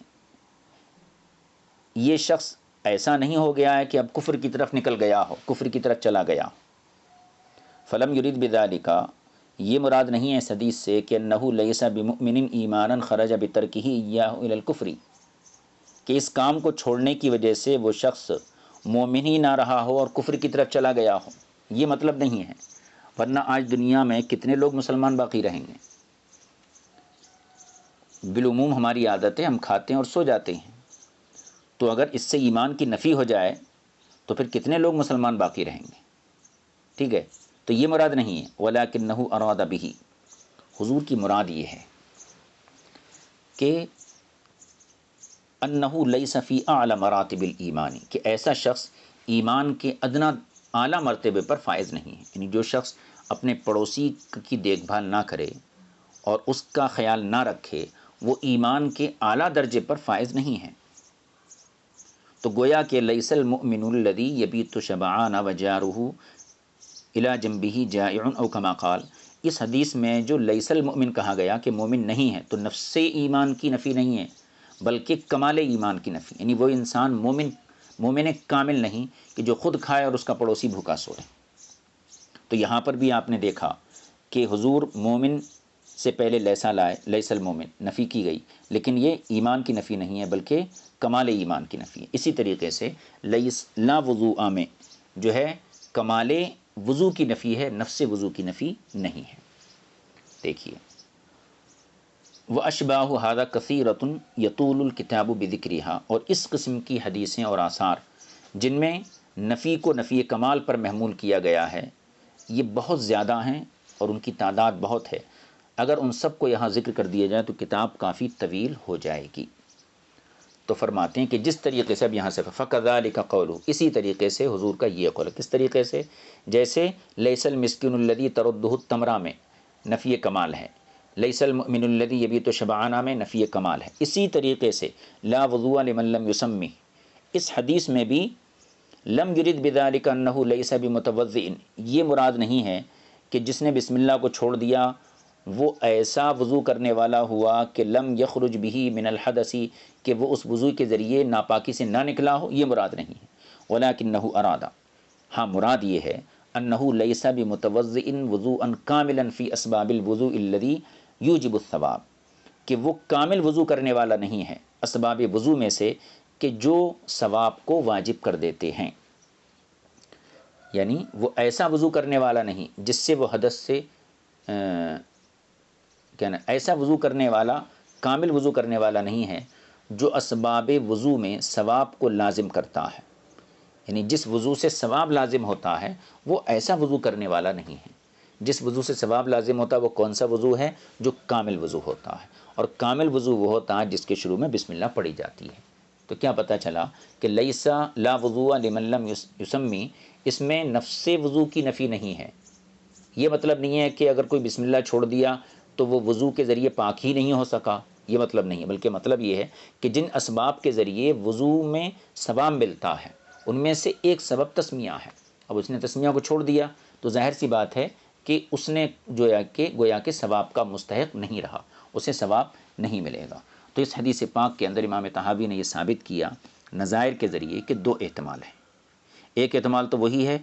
یہ شخص ایسا نہیں ہو گیا ہے کہ اب کفر کی طرف نکل گیا ہو، کفر کی طرف چلا گیا. فلم یرید بذالک، یہ مراد نہیں ہے اس حدیث سے کہ انہ لیس بمؤمن ایمانا خرج بترکہ ایاہ الی الکفر، کہ اس کام کو چھوڑنے کی وجہ سے وہ شخص مومن ہی نہ رہا ہو اور کفر کی طرف چلا گیا ہو، یہ مطلب نہیں ہے. ورنہ آج دنیا میں کتنے لوگ مسلمان باقی رہیں گے. بالعموم ہماری عادت ہے، ہم کھاتے ہیں اور سو جاتے ہیں، تو اگر اس سے ایمان کی نفی ہو جائے تو پھر کتنے لوگ مسلمان باقی رہیں گے. ٹھیک ہے، تو یہ مراد نہیں ہے. وَلَكِنَّهُ أَرَادَ بِهِ، حضور کی مراد یہ ہے کہ انہ لیس فی اعلی مراتب الایمان، کہ ایسا شخص ایمان کے ادنا اعلیٰ مرتبے پر فائز نہیں ہے. یعنی جو شخص اپنے پڑوسی کی دیکھ بھال نہ کرے اور اس کا خیال نہ رکھے، وہ ایمان کے اعلیٰ درجے پر فائز نہیں ہے. تو گویا کہ لیس المؤمن الذی یبیت شبعان وجارہ الی جنبہ جائع او کما قال، اس حدیث میں جو لیس المؤمن کہا گیا کہ مومن نہیں ہے، تو نفس ایمان کی نفی نہیں ہے بلکہ کمال ایمان کی نفی. یعنی وہ انسان مومن کامل نہیں کہ جو خود کھائے اور اس کا پڑوسی بھوکا سوئے. تو یہاں پر بھی آپ نے دیکھا کہ حضور مومن سے پہلے لیسا لائے، لیس المومن نفی کی گئی، لیکن یہ ایمان کی نفی نہیں ہے بلکہ کمال ایمان کی نفی ہے. اسی طریقے سے لیس لا وضوء میں جو ہے کمال وضو کی نفی ہے، نفس وضو کی نفی نہیں ہے. دیکھیے وَأَشْبَاهُ هَذَا كَثِيرَةٌ يَطُولُ الْكِتَابُ بِذِكْرِهَا، اور اس قسم کی حدیثیں اور آثار جن میں نفی کو نفی کمال پر محمول کیا گیا ہے، یہ بہت زیادہ ہیں اور ان کی تعداد بہت ہے. اگر ان سب کو یہاں ذکر کر دیا جائے تو کتاب کافی طویل ہو جائے گی. تو فرماتے ہیں کہ جس طریقے سے اب یہاں سے فَكَذَلِكَ قَوْلُهُ، اسی طریقے سے حضور کا یہ قول ہے. کس طریقے سے؟ جیسے لیس المسکین الذی تردہ التمرہ میں نفی کمال ہے، لیس المؤمن الذی یبیت شبعانہ میں نفی کمال ہے. اسی طریقے سے لا وضوء لمن لم یسمی، اس حدیث میں بھی لم یرد بذلک انہ لیس بمتوضئ، یہ مراد نہیں ہے کہ جس نے بسم اللہ کو چھوڑ دیا وہ ایسا وضو کرنے والا ہوا کہ لم یخرج به من الحدث، کہ وہ اس وضو کے ذریعے ناپاکی سے نہ نکلا ہو، یہ مراد نہیں ہے. ولکنہ اراد، ہاں مراد یہ ہے انہ لیس بمتوضئ وضوءا کاملا فی اسباب الوضوء الذی یوجب الثواب، کہ وہ کامل وضو کرنے والا نہیں ہے اسباب وضو میں سے کہ جو ثواب کو واجب کر دیتے ہیں. یعنی وہ ایسا وضو کرنے والا نہیں جس سے وہ حدث سے ایسا وضو کرنے والا، کامل وضو کرنے والا نہیں ہے جو اسباب وضو میں ثواب کو لازم کرتا ہے. یعنی جس وضو سے ثواب لازم ہوتا ہے وہ ایسا وضو کرنے والا نہیں ہے. جس وضو سے ثواب لازم ہوتا ہے وہ کون سا وضو ہے؟ جو کامل وضو ہوتا ہے. اور کامل وضو وہ ہوتا ہے جس کے شروع میں بسم اللہ پڑھی جاتی ہے. تو کیا پتہ چلا کہ لیسا لا وضوء لمن لم یسمی، اس میں نفس وضو کی نفی نہیں ہے. یہ مطلب نہیں ہے کہ اگر کوئی بسم اللہ چھوڑ دیا تو وہ وضو کے ذریعے پاک ہی نہیں ہو سکا، یہ مطلب نہیں ہے. بلکہ مطلب یہ ہے کہ جن اسباب کے ذریعے وضو میں ثواب ملتا ہے ان میں سے ایک سبب تسمیہ ہے. اب اس نے تسمیہ کو چھوڑ دیا تو ظاہر سی بات ہے کہ اس نے گویا کہ ثواب کا مستحق نہیں رہا، اسے ثواب نہیں ملے گا. تو اس حدیث پاک کے اندر امام طحاوی نے یہ ثابت کیا نظائر کے ذریعے کہ دو احتمال ہیں. ایک احتمال تو وہی ہے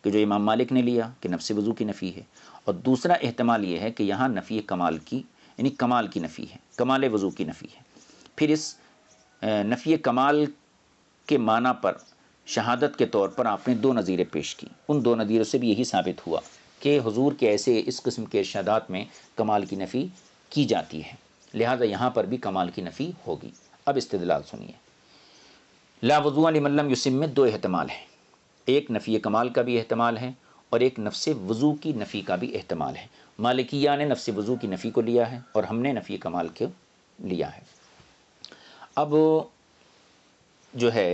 کہ جو امام مالک نے لیا کہ نفس وضو کی نفی ہے، اور دوسرا احتمال یہ ہے کہ یہاں نفی کمال کی، یعنی کمال کی نفی ہے، کمال وضو کی نفی ہے. پھر اس نفی کمال کے معنی پر شہادت کے طور پر آپ نے دو نظیریں پیش کی. ان دو نظیروں سے بھی یہی ثابت ہوا کہ حضور کے ایسے اس قسم کے ارشادات میں کمال کی نفی کی جاتی ہے، لہذا یہاں پر بھی کمال کی نفی ہوگی. اب استدلال سنیے. لا وضوء لمن لم یسم میں دو احتمال ہیں، ایک نفی کمال کا بھی احتمال ہے اور ایک نفس وضو کی نفی کا بھی احتمال ہے. مالکیہ نے نفس وضو کی نفی کو لیا ہے اور ہم نے نفی کمال کو لیا ہے. اب جو ہے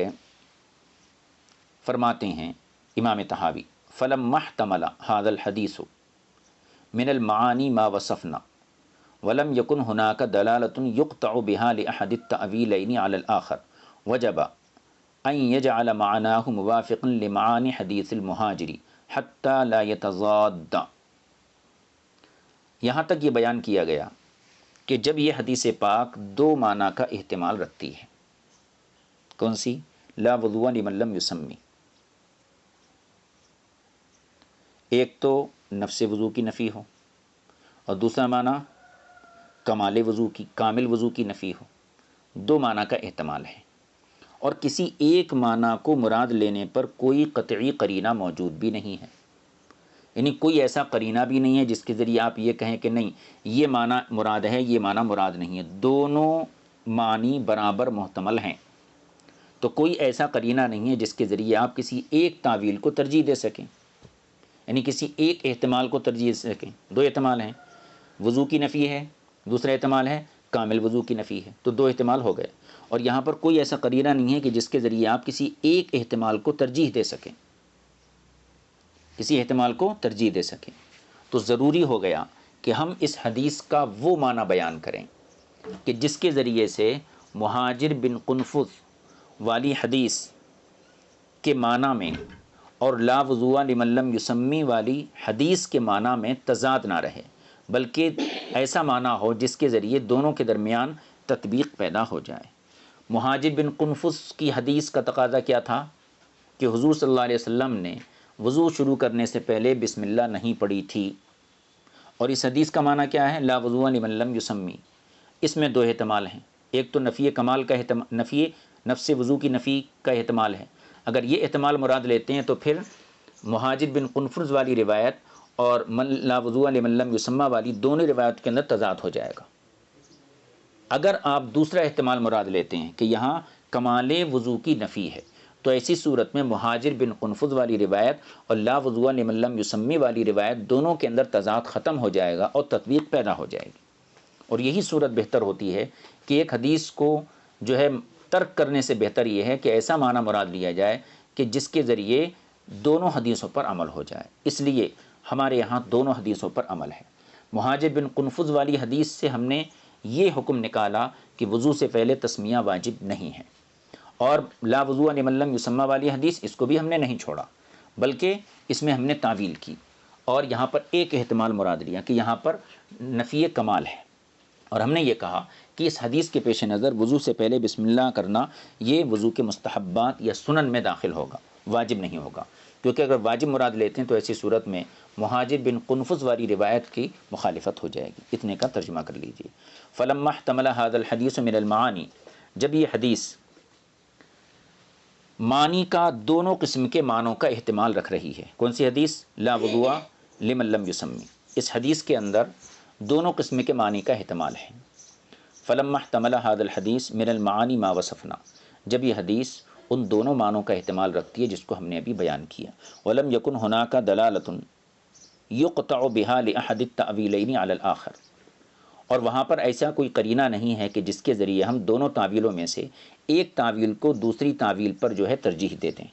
فرماتے ہیں امام طحاوی فلما احتمل هذا الحديث من المعانی ما وصفنا ولم يكن هناك دلالة يقطع بها لأحد التأويلين على الآخر وجب أن يجعل معناه موافقا لمعاني حديث المهاجر حتى لا يتضاد. یہاں تک یہ بیان کیا گیا کہ جب یہ حدیث پاک دو معنی کا احتمال رکھتی ہے، کون سی؟ لا وضوء لمن لم یسمی، ایک تو نفس وضو کی نفی ہو، اور دوسرا معنی کمال وضو کی، کامل وضو کی نفی ہو، دو معنی کا احتمال ہے، اور کسی ایک معنی کو مراد لینے پر کوئی قطعی قرینہ موجود بھی نہیں ہے، یعنی کوئی ایسا قرینہ بھی نہیں ہے جس کے ذریعے آپ یہ کہیں کہ نہیں یہ معنی مراد ہے یہ معنی مراد نہیں ہے، دونوں معنی برابر محتمل ہیں، تو کوئی ایسا قرینہ نہیں ہے جس کے ذریعے آپ کسی ایک تعویل کو ترجیح دے سکیں، یعنی کسی ایک احتمال کو ترجیح دے سکیں۔ دو احتمال ہیں، وضو کی نفی ہے، دوسرا احتمال ہے کامل وضو کی نفی ہے، تو دو احتمال ہو گئے، اور یہاں پر کوئی ایسا قرینہ نہیں ہے کہ جس کے ذریعے آپ کسی ایک احتمال کو ترجیح دے سکیں، کسی احتمال کو ترجیح دے سکیں، تو ضروری ہو گیا کہ ہم اس حدیث کا وہ معنی بیان کریں کہ جس کے ذریعے سے مہاجر بن قنفذ والی حدیث کے معنی میں اور لا وضوء لمن لم یسمی والی حدیث کے معنی میں تضاد نہ رہے، بلکہ ایسا معنی ہو جس کے ذریعے دونوں کے درمیان تطبیق پیدا ہو جائے۔ مہاجر بن قنفذ کی حدیث کا تقاضا کیا تھا کہ حضور صلی اللہ علیہ وسلم نے وضو شروع کرنے سے پہلے بسم اللہ نہیں پڑھی تھی، اور اس حدیث کا معنی کیا ہے؟ لا وضوء لمن لم یسمی۔ اس میں دو احتمال ہیں، ایک تو نفی کمال کا نفی نفس وضو کی نفی کا احتمال ہے، اگر یہ احتمال مراد لیتے ہیں تو پھر مہاجر بن قنفذ والی روایت اور لا وضوء لمن لم یسمی والی دونوں روایت کے اندر تضاد ہو جائے گا۔ اگر آپ دوسرا احتمال مراد لیتے ہیں کہ یہاں کمال وضو کی نفی ہے، تو ایسی صورت میں مہاجر بن قنفذ والی روایت اور لا وضوء لمن لم یسمی والی روایت دونوں کے اندر تضاد ختم ہو جائے گا اور تطبیق پیدا ہو جائے گی، اور یہی صورت بہتر ہوتی ہے کہ ایک حدیث کو جو ہے ترک کرنے سے بہتر یہ ہے کہ ایسا معنی مراد لیا جائے کہ جس کے ذریعے دونوں حدیثوں پر عمل ہو جائے، اس لیے ہمارے یہاں دونوں حدیثوں پر عمل ہے۔ مہاجر بن قنفذ والی حدیث سے ہم نے یہ حکم نکالا کہ وضو سے پہلے تسمیہ واجب نہیں ہے، اور لا وضوء لمن لم یسمی والی حدیث اس کو بھی ہم نے نہیں چھوڑا، بلکہ اس میں ہم نے تعویل کی اور یہاں پر ایک احتمال مراد لیا کہ یہاں پر نفی کمال ہے، اور ہم نے یہ کہا کہ اس حدیث کے پیش نظر وضو سے پہلے بسم اللہ کرنا یہ وضو کے مستحبات یا سنن میں داخل ہوگا، واجب نہیں ہوگا، کیونکہ اگر واجب مراد لیتے ہیں تو ایسی صورت میں مہاجر بن قنفذ والی روایت کی مخالفت ہو جائے گی۔ اتنے کا ترجمہ کر لیجئے۔ فلما احتمل هذا الحديث من المعانی، جب یہ حدیث معنی کا دونوں قسم کے معنوں کا احتمال رکھ رہی ہے، کون سی حدیث؟ لا وضوء لمن لم یسمی، اس حدیث کے اندر دونوں قسم کے معنی کا احتمال ہے۔ فلما احتمل هذا الحديث من المعانی ما وصفنا، جب یہ حدیث ان دونوں معنوں کا احتمال رکھتی ہے جس کو ہم نے ابھی بیان کیا۔ ولم یکن هناك دلالة یقطع بها لأحد التأویلین علی الآخر، اور وہاں پر ایسا کوئی قرینہ نہیں ہے کہ جس کے ذریعے ہم دونوں تعویلوں میں سے ایک تعویل کو دوسری تعویل پر جو ہے ترجیح دے دیں۔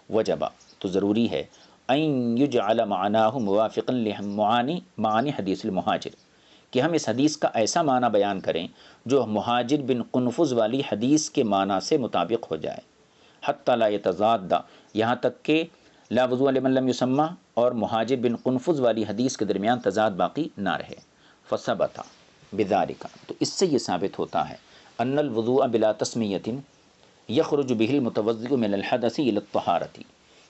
وجب، تو ضروری ہے، ان یجعل معناہ موافقا معانی حدیث المہاجر، کہ ہم اس حدیث کا ایسا معنی بیان کریں جو مہاجر بن قنفذ والی حدیث کے معنی سے مطابق ہو جائے، حتی لا یتضاد، یہاں تک کہ لا وضوء لمن لم یسمی اور مہاجر بن قنفذ والی حدیث کے درمیان تضاد باقی نہ رہے۔ فثبت بذالک، تو اس سے یہ ثابت ہوتا ہے ان الوضوء بلا تسمیۃ یخرج به المتوضئ من الحدث الى الطہارۃ،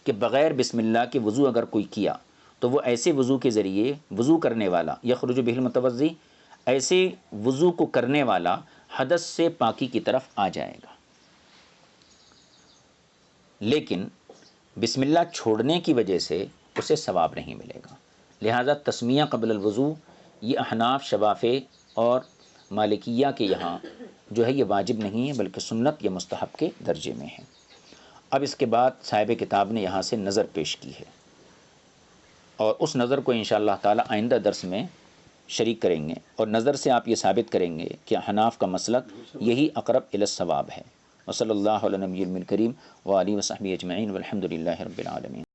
کہ بغیر بسم اللہ کے وضو اگر کوئی کیا تو وہ ایسے وضو کے ذریعے وضو کرنے والا، یخرج به المتوضئ، ایسے وضو کو کرنے والا حدث سے پاکی کی طرف آ جائے گا، لیکن بسم اللہ چھوڑنے کی وجہ سے اسے ثواب نہیں ملے گا۔ لہذا تسمیہ قبل الوضو یہ احناف، شوافع اور مالکیہ کے یہاں جو ہے یہ واجب نہیں ہے بلکہ سنت یا مستحب کے درجے میں ہے۔ اب اس کے بعد صاحب کتاب نے یہاں سے نظر پیش کی ہے، اور اس نظر کو انشاءاللہ تعالی آئندہ درس میں شریک کریں گے، اور نظر سے آپ یہ ثابت کریں گے کہ احناف کا مسلک یہی اقرب الی الصواب ہے۔ وصلی اللہ علی نبی الکریم وآلہ وصحبہ اجمعین والحمد للہ رب العالمین۔